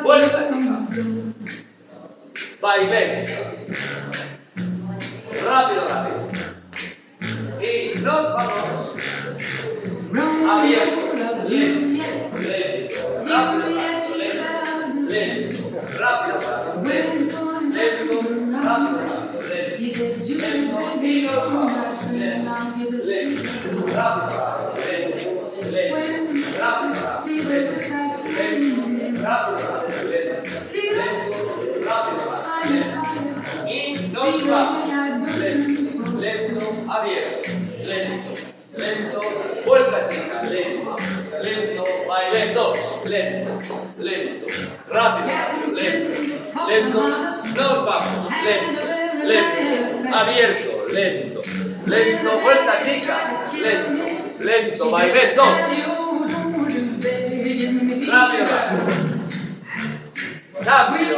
Vuelta, chica. Vaivén. Rápido, rápido. Y nos vamos. Abierto. Lento. Rápido, lento. Rápido, lento. Lento. Rápido, lento. Y nos vamos. Lento. Rápido, lento. Y nos vamos. Lento, abierto, lento, vuelta chica, lento, baile, dos, lento, rápido, lento, nos vamos, lento, abierto, lento, vuelta chica, lento, baile, dos, rápido, rápido.